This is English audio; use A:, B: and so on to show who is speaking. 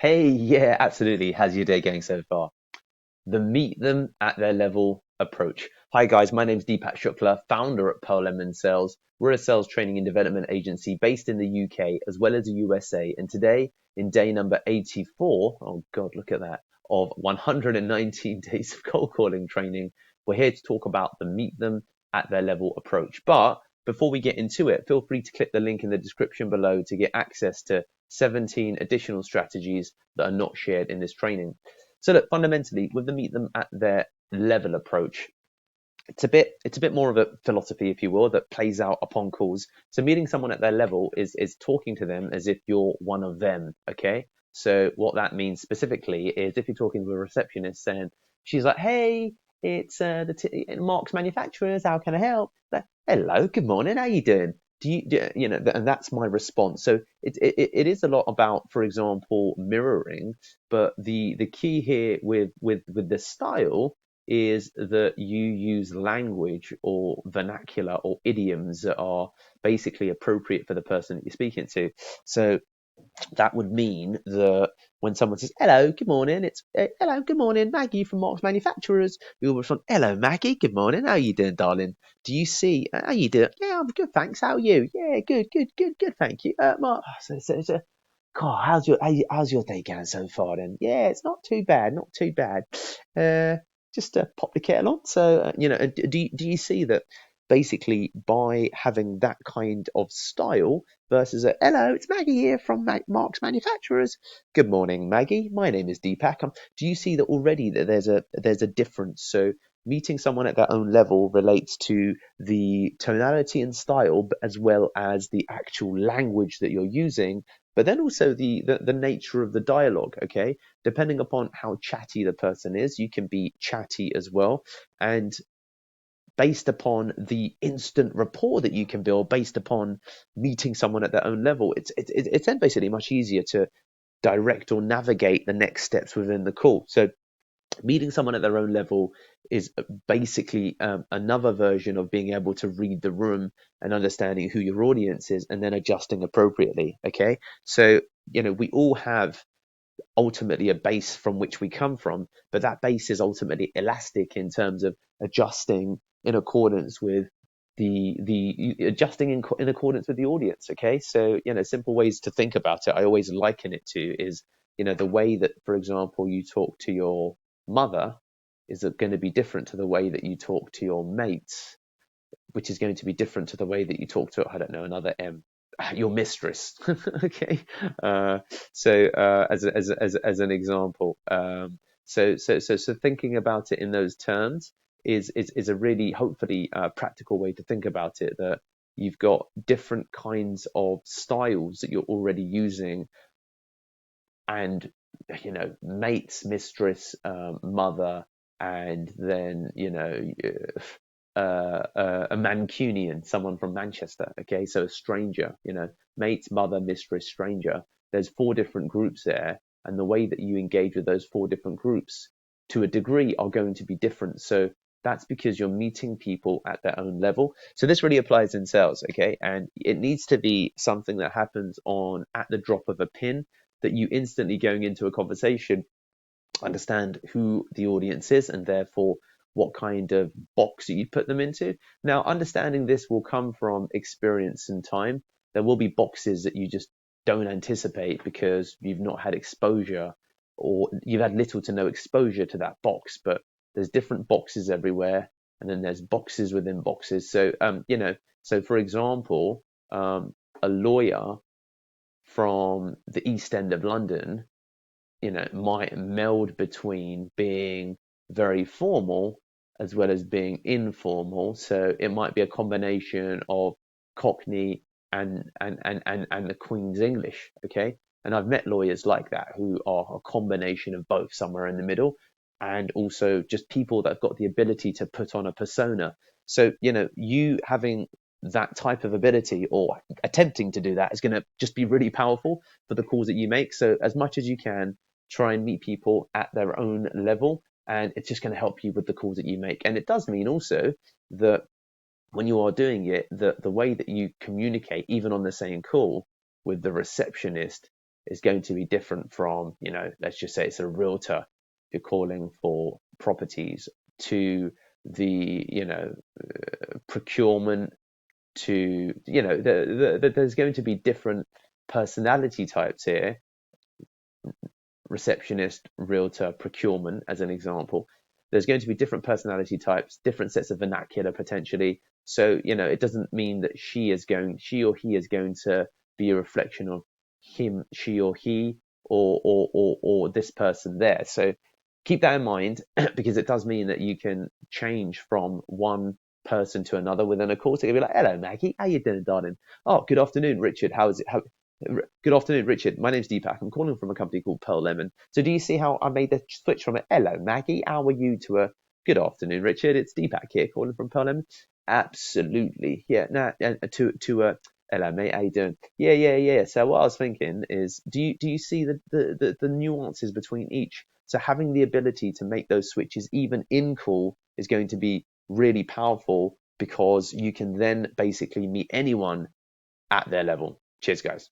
A: Hey, yeah, absolutely. How's your day going so far? The meet them at their level approach. Hi guys, my name's Deepak Shukla, founder at Pearl+Lemon+Sales. We're a sales training and development agency based in the UK as well as the USA. And today, in day number 84, oh God, look at that, of 119 days of cold calling training, we're here to talk about the meet them at their level approach. But before we get into it, feel free to click the link in the description below to get access to 17 additional strategies that are not shared in this training. So look, fundamentally, with the meet them at their level approach, it's a bit more of a philosophy, if you will, that plays out upon calls. So meeting someone at their level is talking to them as if you're one of them. Okay. So what that means specifically is if you're talking to a receptionist and she's like, "Hey, it's Mark's Manufacturers. How can I help?" Like, "Hello, good morning. How you doing?" And that's my response. So it is a lot about, for example, mirroring, but the key here with the style is that you use language or vernacular or idioms that are basically appropriate for the person that you're speaking to. So that would mean that when someone says, "Hello, good morning," it's "Hello, good morning, Maggie from Mark's Manufacturers." We will respond, "Hello, Maggie, good morning. How are you doing, darling? Do you see? How you doing? Yeah, I'm good, thanks. How are you? Yeah, good, good, good, good, thank you. Mark, God, how's your day going so far? Then, yeah, it's not too bad, not too bad. Uh, just pop the kettle on. So, do you see that basically by having that kind of style versus a "Hello, it's Maggie here from Mark's Manufacturers. Good morning, Maggie. My name is Deepak." Do you see that already that there's a difference? So meeting someone at their own level relates to the tonality and style, as well as the actual language that you're using, but then also the nature of the dialogue. Okay, depending upon how chatty the person is, you can be chatty as well, and based upon the instant rapport that you can build based upon meeting someone at their own level, it's then basically much easier to direct or navigate the next steps within the call. So meeting someone at their own level is basically another version of being able to read the room and understanding who your audience is and then adjusting appropriately. Okay, so we all have ultimately a base from which we come from, but that base is ultimately elastic in terms of adjusting in accordance with the adjusting in accordance with the audience. Okay, so simple ways to think about it, I always liken it to is the way that, for example, you talk to your mother is going to be different to the way that you talk to your mates, which is going to be different to the way that you talk to, I don't know, another your mistress. Okay, as an example, so thinking about it in those terms is a really hopefully practical way to think about it. That you've got different kinds of styles that you're already using, and mates, mistress, mother, and then a Mancunian, someone from Manchester. Okay, so a stranger, mates, mother, mistress, stranger. There's four different groups there, and the way that you engage with those four different groups, to a degree, are going to be different. So that's because you're meeting people at their own level. So this really applies in sales, okay? And it needs to be something that happens on at the drop of a pin, that you instantly going into a conversation understand who the audience is and therefore what kind of box you put them into. Now, understanding this will come from experience and time. There will be boxes that you just don't anticipate because you've not had exposure, or you've had little to no exposure to that box. But there's different boxes everywhere, and then there's boxes within boxes. So so for example, a lawyer from the East End of London might meld between being very formal as well as being informal. So it might be a combination of Cockney and the Queen's English. Okay. And I've met lawyers like that who are a combination of both, somewhere in the middle, and also just people that have got the ability to put on a persona. So, you having that type of ability or attempting to do that is going to just be really powerful for the calls that you make. So as much as you can, try and meet people at their own level, and it's just going to help you with the calls that you make. And it does mean also that when you are doing it, the way that you communicate, even on the same call with the receptionist, is going to be different from, let's just say it's a realtor you're calling for properties, to the, procurement, to, there's going to be different personality types here. Receptionist, realtor, procurement, as an example. There's going to be different personality types, different sets of vernacular potentially. So, it doesn't mean that she or he is going to be a reflection of him, she or he, or this person there. So keep that in mind, because it does mean that you can change from one person to another within a call. So you'll be like, hello, Maggie, how you doing, darling? Oh, good afternoon, Richard. How is it? Good afternoon, Richard. My name's Deepak. I'm calling from a company called Pearl Lemon. So do you see how I made the switch from a hello, Maggie, how are you, to a good afternoon, Richard? It's Deepak here calling from Pearl Lemon. Absolutely. Yeah. No, to a hello, mate. How you doing? Yeah. So what I was thinking is, do you see the nuances between each? So having the ability to make those switches even in call is going to be really powerful, because you can then basically meet anyone at their level. Cheers, guys.